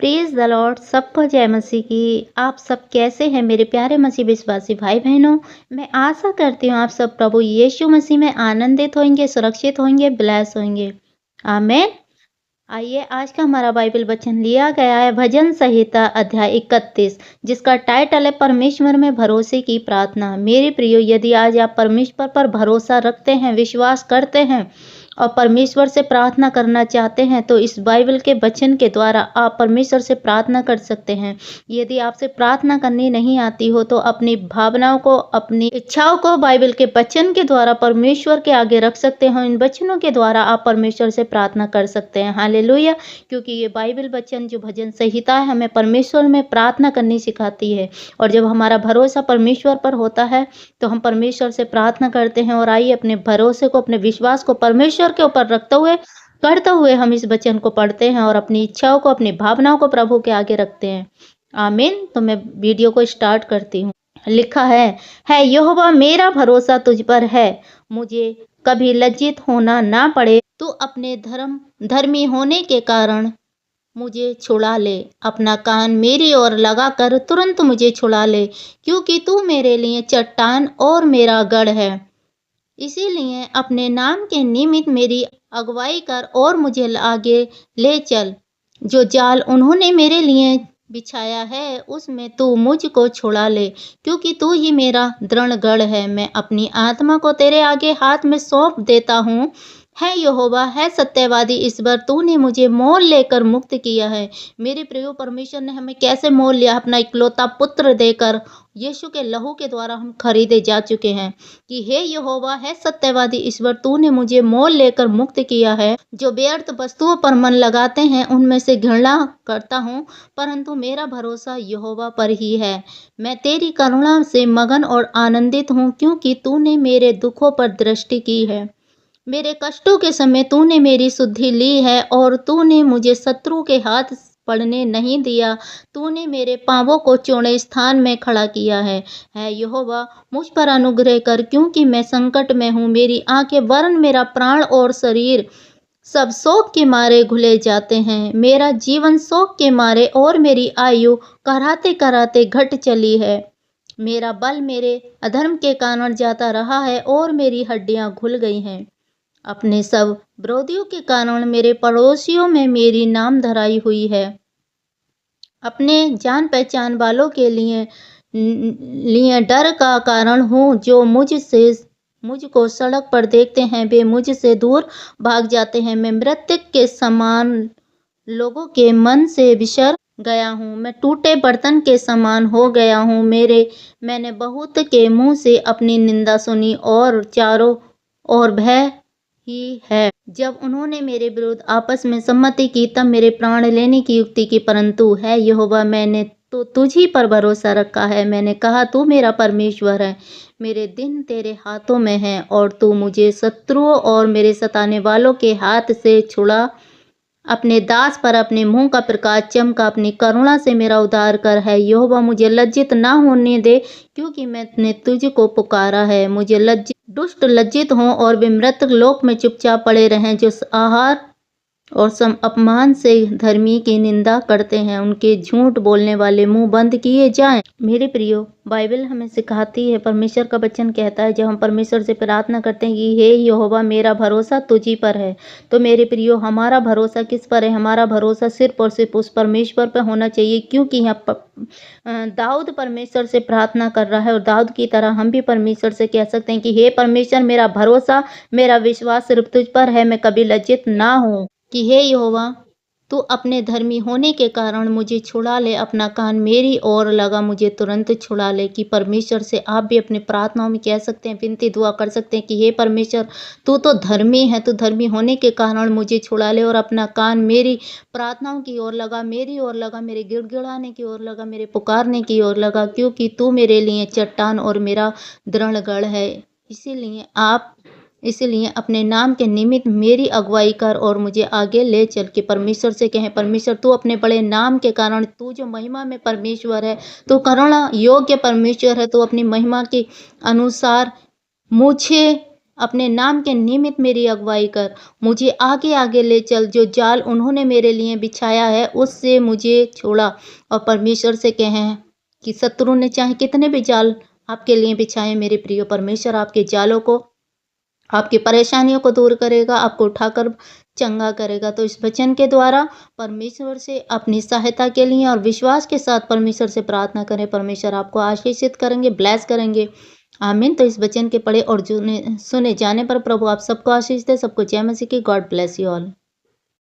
Praise the Lord. सबको जय मसीह की। आप सब कैसे हैं मेरे प्यारे मसीह विश्वासी भाई बहनों। मैं आशा करती हूँ आप सब प्रभु यीशु मसीह में आनंदित होंगे, सुरक्षित होंगे, ब्लेस होंगे। आमीन। आइए, आज का हमारा बाइबल वचन लिया गया है भजन संहिता अध्याय 31, जिसका टाइटल है परमेश्वर में भरोसे की प्रार्थना। मेरे प्रियो, यदि आज आप परमेश्वर पर भरोसा रखते हैं, विश्वास करते हैं और परमेश्वर से प्रार्थना करना चाहते हैं, तो इस बाइबल के वचन के द्वारा आप परमेश्वर से प्रार्थना कर सकते हैं। यदि आपसे प्रार्थना करनी नहीं आती हो, तो अपनी भावनाओं को, अपनी इच्छाओं को बाइबल के वचन के द्वारा परमेश्वर के आगे रख सकते हैं। इन वचनों के द्वारा आप परमेश्वर से प्रार्थना कर सकते हैं। हालेलुया। क्योंकि ये बाइबल वचन जो भजन संहिता है, हमें परमेश्वर में प्रार्थना करनी सिखाती है। और जब हमारा भरोसा परमेश्वर पर होता है, तो हम परमेश्वर से प्रार्थना करते हैं। और आइए, अपने भरोसे को, अपने विश्वास को परमेश्वर के ऊपर रखते हुए, करते हुए हम इस वचन को पढ़ते हैं और अपनी इच्छाओं को, अपनी भावनाओं को प्रभु के आगे रखते हैं। आमीन। तो मैं वीडियो को स्टार्ट करती हूँ। लिखा है यहोवा मेरा भरोसा तुझ पर है, मुझे कभी लज्जित होना ना पड़े। तू अपने धर्मी होने के कारण मुझे छुड़ा ले। अपना कान मेरी ओर लगा कर तुरंत मुझे छुड़ा ले, क्योंकि तू मेरे लिए चट्टान और मेरा गढ़ है। इसीलिए अपने नाम के निमित्त मेरी अगुवाई कर और मुझे आगे ले चल। जो जाल उन्होंने मेरे लिए बिछाया है, उसमें तू मुझको छुड़ा ले, क्योंकि तू ही मेरा दृढ़ गढ़ है। मैं अपनी आत्मा को तेरे आगे हाथ में सौंप देता हूँ। है यहोवा, है सत्यवादी ईश्वर, तूने मुझे मोल लेकर मुक्त किया है। मेरे प्रियो, परमेश्वर ने हमें कैसे मोल लिया? अपना इकलौता पुत्र देकर। यीशु के लहू के द्वारा हम खरीदे जा चुके हैं। कि हे यहोवा, है सत्यवादी ईश्वर, तूने मुझे मोल लेकर मुक्त किया है। जो व्यर्थ वस्तुओं पर मन लगाते हैं, उनमें से घृणा करता हूँ, परंतु मेरा भरोसा यहोवा पर ही है। मैं तेरी करुणा से मगन और आनंदित हूँ, क्योंकि तूने मेरे दुखों पर दृष्टि की है। मेरे कष्टों के समय तूने मेरी सुधि ली है, और तूने मुझे शत्रु के हाथ पड़ने नहीं दिया। तूने मेरे पांवों को चौड़े स्थान में खड़ा किया है। यहोवा, मुझ पर अनुग्रह कर, क्योंकि मैं संकट में हूँ। मेरी आंखें, वरन मेरा प्राण और शरीर सब शोक के मारे घुले जाते हैं। मेरा जीवन शोक के मारे और मेरी आयु कराते कराते घट चली है। मेरा बल मेरे अधर्म के कारण जाता रहा है, और मेरी हड्डियां घुल गई हैं। अपने सब विरोधियों के कारण मेरे पड़ोसियों में मेरी नाम धराई हुई है। अपने जान पहचान वालों के लिए डर का कारण हूँ। जो मुझको सड़क पर देखते हैं, वे मुझसे दूर भाग जाते हैं। मैं मृतक के समान लोगों के मन से बिछड़ गया हूँ। मैं टूटे बर्तन के समान हो गया हूँ। मैंने बहुत के मुंह से अपनी निंदा सुनी, और चारों ओर भय ही है। जब उन्होंने मेरे विरुद्ध आपस में सम्मति की, तब मेरे प्राण लेने की युक्ति की। परंतु है यहोवा, मैंने तो तुझ ही पर भरोसा रखा है। मैंने कहा, तू मेरा परमेश्वर है। मेरे दिन तेरे हाथों में है, और तू मुझे शत्रुओं और मेरे सताने वालों के हाथ से छुड़ा। अपने दास पर अपने मुंह का प्रकाश चमका। अपनी करुणा से मेरा उद्धार कर। है यहोवा, मुझे लज्जित ना होने दे, क्योंकि मैंने तुझको पुकारा है। मुझे दुष्ट लज्जित हों, और वे मृतक लोक में चुपचाप पड़े रहें। जो आहार और अपमान से धर्मी की निंदा करते हैं, उनके झूठ बोलने वाले मुंह बंद किए जाएं। मेरे प्रियो, बाइबल हमें सिखाती है, परमेश्वर का वचन कहता है, जब हम परमेश्वर से प्रार्थना करते हैं कि हे यहोवा, मेरा भरोसा तुझी पर है, तो मेरे प्रियो, हमारा भरोसा किस पर है? हमारा भरोसा सिर्फ और सिर्फ उस परमेश्वर पर होना चाहिए। क्योंकि यहाँ दाऊद परमेश्वर से प्रार्थना कर रहा है, और दाऊद की तरह हम भी परमेश्वर से कह सकते हैं कि हे परमेश्वर, मेरा भरोसा, मेरा विश्वास सिर्फ तुझ पर है। मैं कभी लज्जित ना हूँ। कि हे यहोवा, तू अपने धर्मी होने के कारण मुझे छुड़ा ले। अपना कान मेरी ओर लगा, मुझे तुरंत छुड़ा ले। कि परमेश्वर से आप भी अपनी प्रार्थनाओं में कह सकते हैं, विनती दुआ कर सकते हैं कि हे परमेश्वर, तू तो धर्मी है, तू धर्मी होने के कारण मुझे छुड़ा ले, और अपना कान मेरी प्रार्थनाओं की ओर लगा, मेरी ओर लगा, मेरे गिड़गिड़ाने की ओर लगा, मेरे पुकारने की ओर लगा, क्योंकि तू मेरे लिए चट्टान और मेरा दृढ़ गढ़ है। इसलिए अपने नाम के निमित्त मेरी अगुवाई कर, और मुझे आगे ले चल। के परमेश्वर से कहें, परमेश्वर, तू अपने बड़े नाम के कारण, तू जो महिमा में परमेश्वर है, तू करुणा योग्य परमेश्वर है, तो अपनी महिमा के अनुसार मुझे अपने नाम के निमित्त मेरी अगुवाई कर, मुझे आगे आगे ले चल, जो जाल उन्होंने मेरे लिए बिछाया है उससे मुझे छोड़ा। और परमेश्वर से कहें कि शत्रु ने चाहे कितने भी जाल आपके लिए बिछाए, मेरे प्रिय परमेश्वर आपके जालों को, आपकी परेशानियों को दूर करेगा, आपको उठाकर चंगा करेगा। तो इस वचन के द्वारा परमेश्वर से अपनी सहायता के लिए और विश्वास के साथ परमेश्वर से प्रार्थना करें। परमेश्वर आपको आशीषित करेंगे, ब्लेस करेंगे। आमीन। तो इस वचन के पढ़े और सुने जाने पर प्रभु आप सबको आशीष दे। सबको जय मसीह की। God bless you all.